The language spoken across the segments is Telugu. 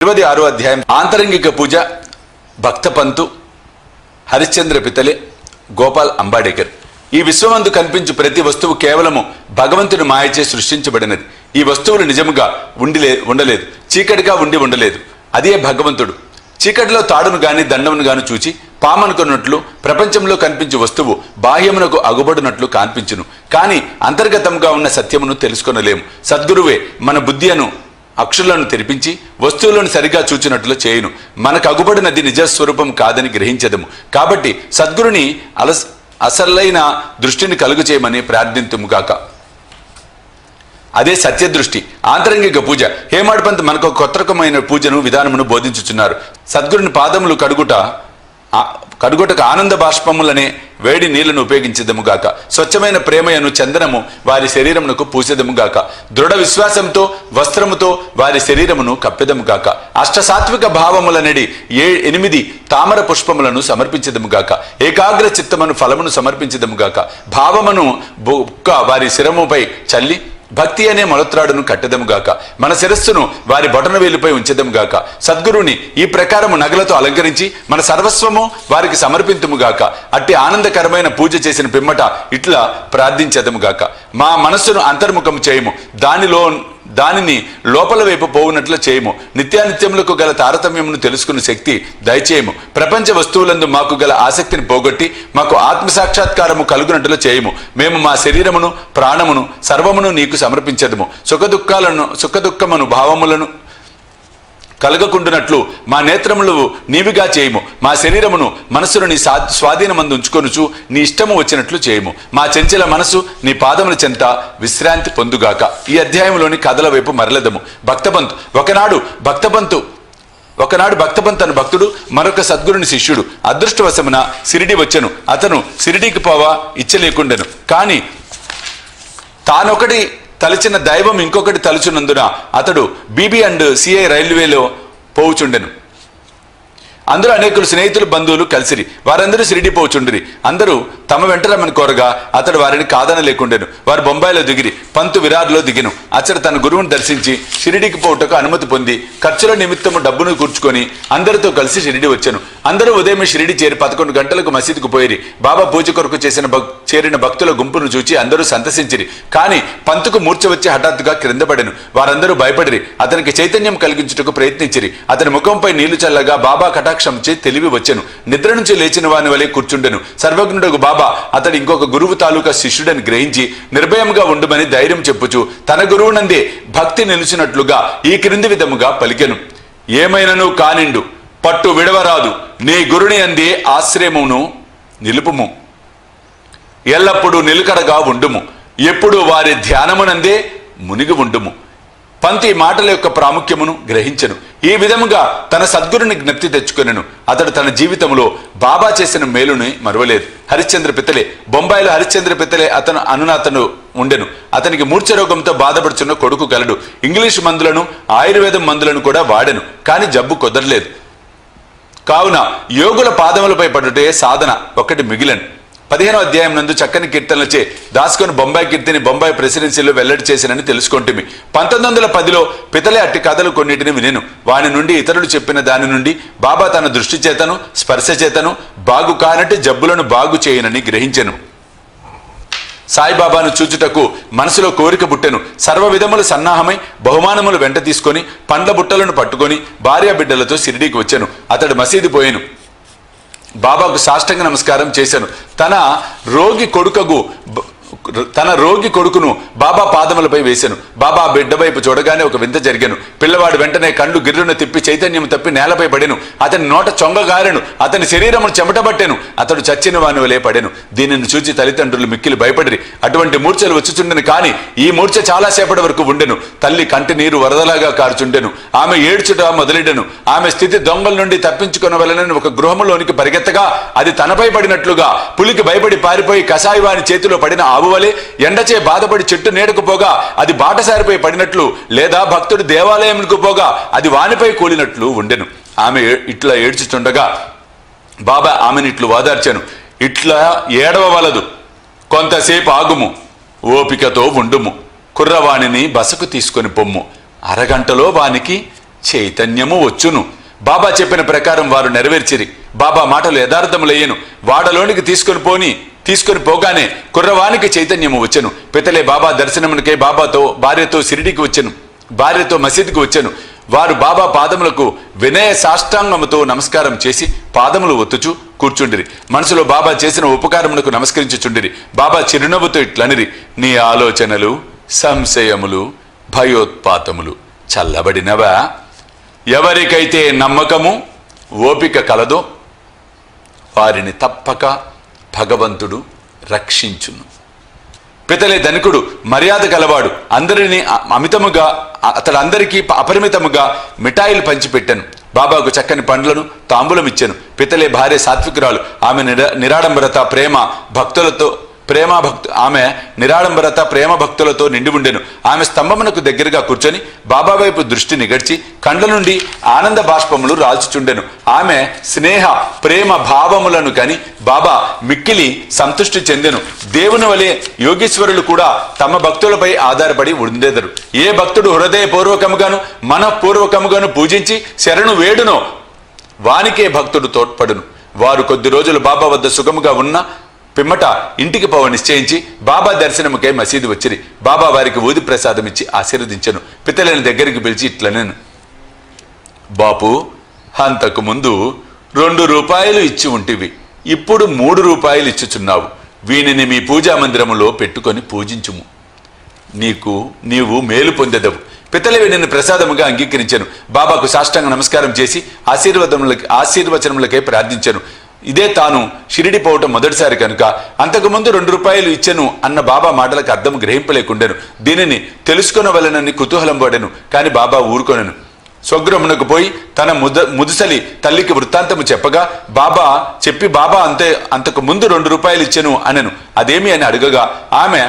26వ అధ్యాయం ఆంతరంగిక పూజ భక్త పంతు హరిశ్చంద్ర పితలే గోపాల్ అంబాడేకర్. ఈ విశ్వమందు కనిపించు ప్రతి వస్తువు కేవలము భగవంతుని మాయచే సృష్టించబడినది. ఈ వస్తువులు నిజముగా ఉండలేదు, చీకటిగా ఉండలేదు. అదే భగవంతుడు. చీకటిలో తాడును గాని దండమును గాని చూచి పామనుకున్నట్లు ప్రపంచంలో కనిపించే వస్తువు బాహ్యమునకు అగుబడినట్లు కనిపించును, కానీ అంతర్గతంగా ఉన్న సత్యమును తెలుసుకొనలేము. సద్గురువే మన బుద్ధి అను అక్షులను తెరిపించి వస్తువులను సరిగా చూచినట్లు చేయును. మనకు అగుబడినది నిజస్వరూపం కాదని గ్రహించదము. కాబట్టి సద్గురుని అసలైన దృష్టిని కలుగు చేయమని ప్రార్థింతుముగాక. అదే సత్యదృష్టి. ఆంతరంగిక పూజ. హేమాడ్ పంత్ మనకు కొత్త రకమైన పూజను విధానమును బోధించుచున్నారు. సద్గురుని పాదములు కడుగుటకు ఆనంద బాష్పములనే వేడి నీళ్లను ఉపయోగించదముగాక. స్వచ్ఛమైన ప్రేమయను చందనము వారి శరీరమునకు పూసేదముగాక. దృఢ విశ్వాసంతో వస్త్రముతో వారి శరీరమును కప్పెదముగాక. అష్టసాత్విక భావములనడి 8 తామర పుష్పములను సమర్పించదముగాక. ఏకాగ్ర చిత్తమును ఫలమును సమర్పించదముగాక. భావమును వారి శిరముపై చల్లి భక్తి అనే మొలత్రాడును కట్టెదముగాక. మన శిరస్సును వారి బొటన వేలుపై ఉంచెదముగాక. సద్గురుని ఈ ప్రకారము నగలతో అలంకరించి మన సర్వస్వము వారికి సమర్పింతుముగాక. అట్టి ఆనందకరమైన పూజ చేసిన పిమ్మట ఇట్లా ప్రార్థించదముగాక. మా మనస్సును అంతర్ముఖము చేయము, దానిని లోపల వైపు పోవునట్లు చేయము. నిత్యానిత్యములకు గల తారతమ్యమును తెలుసుకున్న శక్తి దయచేయము. ప్రపంచ వస్తువులందు మాకు గల ఆసక్తిని పోగొట్టి మాకు ఆత్మసాక్షాత్కారము కలుగునట్లు చేయము. మేము మా శరీరమును ప్రాణమును సర్వమును నీకు సమర్పించదము. సుఖదుఖమును భావములను కలగకుండునట్లు మా నేత్రములు నీవిగా చేయము. మా శరీరమును మనస్సును నీ స్వాధీనమందు ఉంచుకొనుచు నీ ఇష్టము వచ్చినట్లు చేయము. మా చంచల మనసు నీ పాదముల చెంత విశ్రాంతి పొందుగాక. ఈ అధ్యాయంలోని కథల వైపు మరలదము. భక్తపంత్. ఒకనాడు భక్తపంత్ అను భక్తుడు మరొక సద్గురుని శిష్యుడు. అదృష్టవశమున సిరిడి వచ్చెను. అతను సిరిడికి పోవా ఇచ్చలేకుండెను. కానీ తానొకటి తలచిన దైవం ఇంకొకటి తలుచున్నందున అతడు బీబీ అండ్ సిఐ రైల్వేలో పోవుచుండెను. అందరూ అనేకులు స్నేహితులు బంధువులు కలిసిరి. వారందరూ సిరిడి పోవుచుండిరి. అందరూ తమ వెంట రమ్మని కోరగా అతడు వారిని కాదనలేకుండెను. వారు బొంబాయిలో దిగిరి. పంతు విరార్లో దిగెను. అతడు తన గురువును దర్శించి షిరిడికి పోవుటకు అనుమతి పొంది ఖర్చుల నిమిత్తము డబ్బును కూర్చుకొని అందరితో కలిసి షిరిడి వచ్చాను. అందరూ ఉదయం షిరిడి చేరి 11 గంటలకు మసీదుకు పోయిరి. బాబా పూజ కొరకు చేరిన భక్తుల గుంపును చూచి అందరూ సంతసించిరి. కానీ పంతుకు మూర్ఛ వచ్చి హఠాత్తుగా క్రింద పడెను. వారందరూ భయపడిరి. అతనికి చైతన్యం కలిగించుటకు ప్రయత్నించిరి. అతని ముఖంపై నీళ్లు చల్లగా బాబా కటాక్షంచే తెలివి వచ్చెను. నిద్ర నుంచి లేచిన వాని వలె కూర్చుండెను. సర్వజ్ఞుడకు బాబా అతడు ఇంకొక గురువు తాలూకా శిష్యుడని గ్రహించి నిర్భయంగా ఉండుమని ధైర్యం చెప్పుచు తన గురువునందే భక్తి నిలిచినట్లుగా ఈ క్రింది విధముగా పలికెను. ఏమైనను కానిండు పట్టు విడవరాదు, నీ గురుని అందే ఆశ్రయమును నిలుపుము. ఎల్లప్పుడూ నిలకడగా ఉండుము, ఎప్పుడు వారి ధ్యానమునందే మునిగి ఉండుము. పంత్ ఈ మాటల యొక్క ప్రాముఖ్యమును గ్రహించెను. ఈ విధముగా తన సద్గురుని జ్ఞప్తి తెచ్చుకొనెను. అతడు తన జీవితంలో బాబా చేసిన మేలుని మరువలేదు. హరిశ్చంద్ర పితలే. బొంబాయిలో హరిశ్చంద్ర పితలే అతను ఉండెను. అతనికి మూర్ఛ రోగంతో బాధపడుచున్న కొడుకు గలడు. ఇంగ్లీష్ మందులను ఆయుర్వేదం మందులను కూడా వాడెను. కానీ జబ్బు కుదరలేదు. కావున యోగుల పాదములపై పడుటే సాధన ఒకటి మిగిలను. 15వ అధ్యాయం నందు చక్కని కీర్తనలచే దాసుకొని బొంబాయి కీర్తిని బొంబాయి ప్రెసిడెన్సీలో వెల్లడి చేసినని తెలుసుకొంటిమి. 1910లో పితలే అట్టి కథలు కొన్నిటిని వినెను. వాని నుండి ఇతరులు చెప్పిన దాని నుండి బాబా తన దృష్టి చేతను స్పర్శ చేతను బాగు కానట్టు జబ్బులను బాగు చేయనని గ్రహించెను. సాయిబాబాను చూచుటకు మనసులో కోరిక పుట్టెను. సర్వ విధములు సన్నాహమై బహుమానములు వెంట తీసుకొని పండ్ల బుట్టలను పట్టుకొని భార్య బిడ్డలతో షిరిడీకి వచ్చాను. అతడు మసీదు పోయాను. బాబాకు సాష్టాంగ నమస్కారం చేశాను. తన రోగి కొడుకును బాబా పాదములపై వేశాను. బాబా బిడ్డ వైపు చూడగానే ఒక వింత జరిగాను. పిల్లవాడు వెంటనే కళ్ళు గిర్రున తిప్పి చైతన్యం తప్పి నేలపై పడెను. అతని నోట చొంగగారెను. అతని శరీరమును చెమటబట్టెను. అతడు చచ్చిన వాని వలె పడెను. దీనిని చూచి తల్లిదండ్రులు మిక్కిలి భయపడిరి. అటువంటి మూర్ఛలు వచ్చుచుండెను. కానీ ఈ మూర్ఛ చాలాసేపటి వరకు ఉండెను. తల్లి కంటి నీరు వరదలాగా కారుచుండెను. ఆమె ఏడ్చుట మొదలెడెను. ఆమె స్థితి దొంగల నుండి తప్పించుకొనవలెనని ఒక గృహములోనికి పరిగెత్తగా అది తనపై పడినట్లుగా పులికి భయపడి పారిపోయి కసాయి వాని చేతిలో పడిన ఆవు వలె ఎండచే బాధపడి చెట్టు నీడకు పోగా అది బాటసారిపై పడినట్లు, లేదా భక్తుడు దేవాలయంకు పోగా అది వానిపై కూలినట్లు ఉండెను. ఆమె ఇట్లా ఏడ్చుచుండగా బాబా ఆమెను ఇట్లు వాదార్చాను. ఇట్లా ఏడవవలదు, కొంతసేపు ఆగుము, ఓపికతో ఉండుము. కుర్రవాణిని బసకు తీసుకొని పొమ్ము. అరగంటలో వానికి చైతన్యము వచ్చును. బాబా చెప్పిన ప్రకారం వారు నెరవేర్చిరి. బాబా మాటలు యథార్థములయ్యను. వాడలోనికి తీసుకొని పోగానే కుర్రవానికి చైతన్యము వచ్చెను. పితలే బాబా దర్శనమునికై భార్యతో షిరిడీకి వచ్చెను. భార్యతో మసీదుకు వచ్చెను. వారు బాబా పాదములకు వినయ సాష్టాంగముతో నమస్కారం చేసి పాదములు ఒత్తుచు కూర్చుండిరి. మనసులో బాబా చేసిన ఉపకారమునకు నమస్కరించుచుండిరి. బాబా చిరునవ్వుతో ఇట్లనిరి, నీ ఆలోచనలు, సంశయములు, భయోత్పాతములు చల్లబడినవా? ఎవరికైతే నమ్మకము, ఓపిక కలదో వారిని తప్పక భగవంతుడు రక్షించును. పితలే ధనికుడు, మర్యాద కలవాడు. అందరినీ అందరికీ అపరిమితముగా మిఠాయిలు పంచిపెట్టాను. బాబాకు చక్కని పండ్లను తాంబూలం ఇచ్చాను. పితలే భార్య సాత్వికురాలు. ఆమె నిరాడంబరత ప్రేమ భక్తులతో నిండి ఉండెను. ఆమె స్తంభమునకు దగ్గరగా కూర్చొని బాబా వైపు దృష్టి నిగడ్చి కండ్ల నుండి ఆనంద బాష్పములు రాల్చుచుండెను. ఆమె స్నేహ ప్రేమ భావములను కని బాబా మిక్కిలి సంతృష్టి చెందెను. దేవుని వలె యోగీశ్వరులు కూడా తమ భక్తులపై ఆధారపడి ఉండేదరు. ఏ భక్తుడు హృదయపూర్వకముగాను మనఃపూర్వకముగాను పూజించి శరణు వేడునో వానికే భక్తుడు తోడ్పడును. వారు కొద్ది రోజులు బాబా వద్ద సుఖముగా ఉన్న పిమ్మట ఇంటికి పోవ నిశ్చయించి బాబా దర్శనముకై మసీదు వచ్చిరి. బాబా వారికి ఊది ప్రసాదం ఇచ్చి ఆశీర్వదించెను. పితలని దగ్గరికి పిలిచి ఇట్లనెను, బాపు, అంతకు ముందు 2 రూపాయలు ఇచ్చి ఉంటివి, ఇప్పుడు 3 రూపాయలు ఇచ్చుచున్నావు. వీనిని మీ పూజా మందిరములో పెట్టుకొని పూజించుము. నీవు మేలు పొందెదవు. పితలవి నిన్ను ప్రసాదముగా అంగీకరించెను. బాబాకు సాష్టాంగ నమస్కారం చేసి ఆశీర్వచనములకై ప్రార్థించెను. ఇదే తాను షిరిడి పోవటం మొదటిసారి కనుక అంతకుముందు 2 రూపాయలు ఇచ్చెను అన్న బాబా మాటలకు అర్థం గ్రహింపలేకుండెను. దీనిని తెలుసుకొనవలనని కుతూహలం పడెను. కాని బాబా ఊరుకొనెను. స్వగృహమునకు పోయి తన ముదుసలి తల్లికి వృత్తాంతము చెప్పగా బాబా అంతకు ముందు 2 రూపాయలు ఇచ్చెను అనెను. అదేమి అని అడగగా ఆమె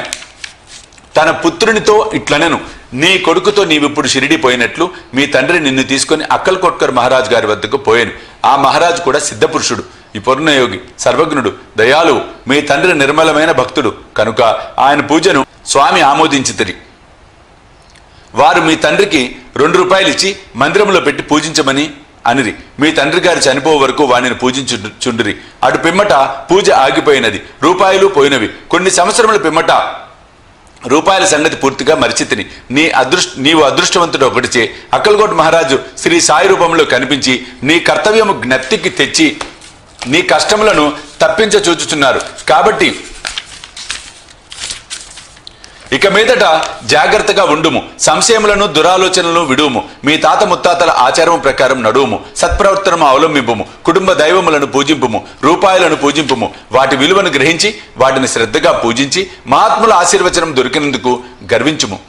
తన పుత్రునితో ఇట్లనెను, నీ కొడుకుతో నీవిప్పుడు షిరిడి పోయినట్లు మీ తండ్రి నిన్ను తీసుకొని అక్కల్కోట్కర్ మహారాజ్ గారి వద్దకు పోయాను. ఆ మహారాజు కూడా సిద్ధపురుషుడు, ఈ పూర్ణయోగి, సర్వజ్ఞుడు, దయాళువు. మీ తండ్రి నిర్మలమైన భక్తుడు కనుక ఆయన పూజను స్వామి ఆమోదించితిరి. వారు మీ తండ్రికి 2 రూపాయలు ఇచ్చి మందిరంలో పెట్టి పూజించమని అనిరి. మీ తండ్రి గారు చనిపో వరకు వాణిని పూజించుచుండిరి. అటు పిమ్మట పూజ ఆగిపోయినది. రూపాయలు పోయినవి. కొన్ని సంవత్సరముల పిమ్మట రూపాయల సంగతి పూర్తిగా మరిచితిని. నీవు అదృష్టవంతుడు ఒకటిచే అక్కల్కోట్ మహారాజు శ్రీ సాయి రూపంలో కనిపించి నీ కర్తవ్యము జ్ఞప్తికి తెచ్చి నీ కష్టములను తప్పించ చూచుచున్నారు. కాబట్టి ఇక మీదట జాగ్రత్తగా ఉండుము. సంశయములను దురాలోచనలను విడువుము. మీ తాత ముత్తాతల ఆచారము ప్రకారం నడువుము. సత్ప్రవర్తనము అవలంబింపుము. కుటుంబ దైవములను పూజింపుము. రూపాయలను పూజింపుము. వాటి విలువను గ్రహించి వాటిని శ్రద్ధగా పూజించి మహాత్ముల ఆశీర్వచనం దొరికినందుకు గర్వించుము.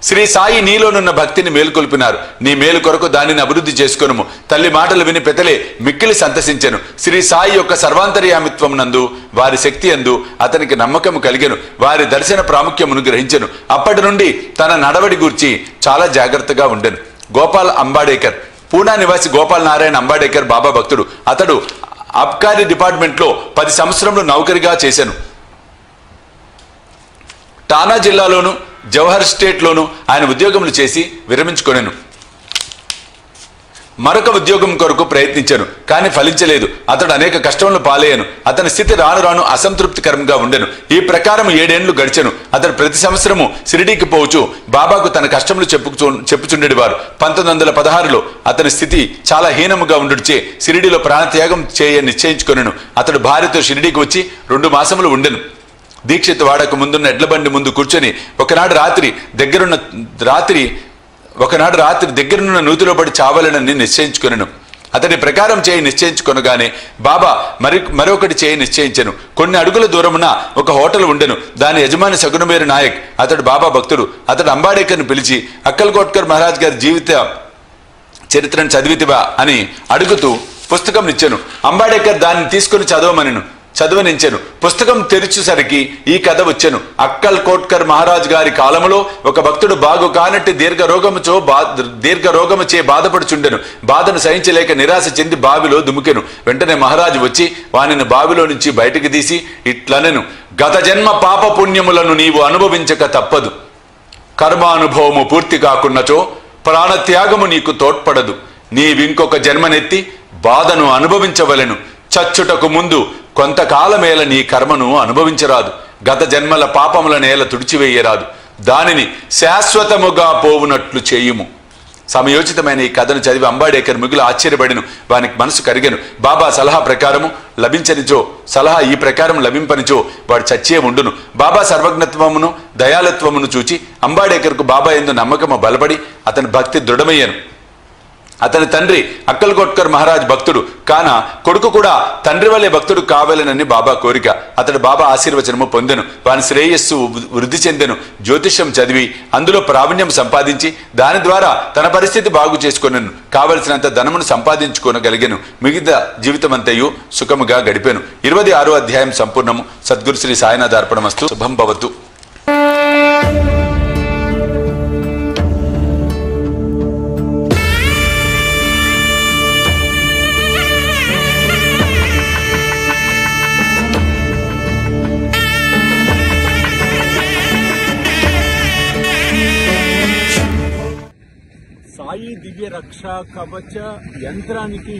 శ్రీ సాయి నీలోనున్న భక్తిని మేలుకొల్పినారు. నీ మేలు కొరకు దానిని అభివృద్ధి చేసుకొనుము. తల్లి మాటలు విని పెతలే మిక్కిలి సంతసించెను. శ్రీ సాయి యొక్క సర్వాంతర్యామిత్వం నందు వారి శక్తి యందు అతనికి నమ్మకము కలిగెను. వారి దర్శన ప్రాముఖ్యమును గ్రహించెను. అప్పటి నుండి తన నడవడి గూర్చి చాలా జాగ్రత్తగా ఉండెను. గోపాల్ అంబాడేకర్, పూనా నివాసి గోపాల్ నారాయణ అంబాడేకర్ బాబా భక్తుడు. అతడు అబ్కారీ డిపార్ట్మెంట్లో 10 సంవత్సరములు నౌకరిగా చేశాను. టానా జిల్లాలోను జవహర్ స్టేట్లోను ఆయన ఉద్యోగములు చేసి విరమించుకొనెను. మరొక ఉద్యోగం కొరకు ప్రయత్నించాను, కానీ ఫలించలేదు. అతడు అనేక కష్టములు పాలయ్యాను. అతని స్థితి రాను రాను అసంతృప్తికరంగా ఉండెను. ఈ ప్రకారం 7 ఏళ్లు గడిచెను. అతడు ప్రతి సంవత్సరము షిరిడీకి పోవచ్చు బాబాకు తన కష్టములు చెప్పుచుండేవారు. 1916లో అతని స్థితి చాలా హీనముగా ఉండుచే షిరిడీలో ప్రాణత్యాగం చేయ నిశ్చయించుకొనెను. అతడు భార్యతో షిరిడీకి వచ్చి 2 మాసములు ఉండెను. దీక్షిత్ వాడకు ముందున్న ఎడ్లబండి ముందు కూర్చొని ఒకనాడు రాత్రి దగ్గరున్న నూతిలో పడి చావాలనని నిశ్చయించుకొనెను. అతడి ప్రకారం చేయి నిశ్చయించుకొనగానే బాబా మరొకటి చేయి నిశ్చయించెను. కొన్ని అడుగుల దూరమున ఒక హోటల్ ఉండెను. దాని యజమాని సగుణమేరు నాయక్. అతడు బాబా భక్తుడు. అతడు అంబాడేకర్ను పిలిచి అక్కల్కోట్కర్ మహారాజ్ గారి జీవిత చరిత్రను చదివితివా అని అడుగుతూ పుస్తకం ఇచ్చాను. అంబాడేకర్ దాన్ని తీసుకుని చదవనించెను. పుస్తకం తెరిచేసరికి ఈ కథ వచ్చెను. అక్కల్ కోట్కర్ మహారాజ్ గారి కాలములో ఒక భక్తుడు బాగు కానట్టి దీర్ఘరోగముచే బాధపడుచుండెను. బాధను సహించలేక నిరాశ చెంది బావిలో దుముకెను. వెంటనే మహారాజు వచ్చి వానిని బావిలో నుంచి బయటికి తీసి ఇట్లనెను, గత జన్మ పాప పుణ్యములను నీవు అనుభవించక తప్పదు. కర్మానుభవము పూర్తి కాకున్నచో ప్రాణత్యాగము నీకు తోడ్పడదు. నీవింకొక జన్మనెత్తి బాధను అనుభవించవలెను. చచ్చుటకు ముందు కొంతకాలమేల నీ కర్మను అనుభవించరాదు. గత జన్మల పాపముల నేల తుడిచివేయరాదు. దానిని శాశ్వతముగా పోవునట్లు చేయుము. సమయోచితమైన ఈ కథను చదివి అంబాడేకర్ మిగులు ఆశ్చర్యపడిను. వానికి మనసు కరిగెను. బాబా సలహా ప్రకారము లభించనిచో, సలహా ఈ ప్రకారం లభింపనిచో వాడు చచ్చే ఉండును. బాబా సర్వజ్ఞత్వమును దయాలత్వమును చూచి అంబాడేకర్కు బాబా యందు నమ్మకము బలపడి అతని భక్తి దృఢమయ్యాను. అతని తండ్రి అక్కల్కోట్కర్ మహారాజ్ భక్తుడు కాన కొడుకు కూడా తండ్రి వల్లే భక్తుడు కావాలనని బాబా కోరిక. అతడు బాబా ఆశీర్వచనము పొందెను. వాని శ్రేయస్సు వృద్ధి చెందెను. జ్యోతిష్యం చదివి అందులో ప్రావీణ్యం సంపాదించి దాని ద్వారా తన పరిస్థితి బాగు చేసుకొనెను. కావలసినంత ధనమును సంపాదించుకోనగలిగెను. మిగతా జీవితమంతయు సుఖముగా గడిపెను. 26వ అధ్యాయం సంపూర్ణము. సద్గురు శ్రీ సాయినాథ అర్పణమస్తు. శుభం భవతు. సాయి దివ్య రక్షా కవచ యంత్రానికి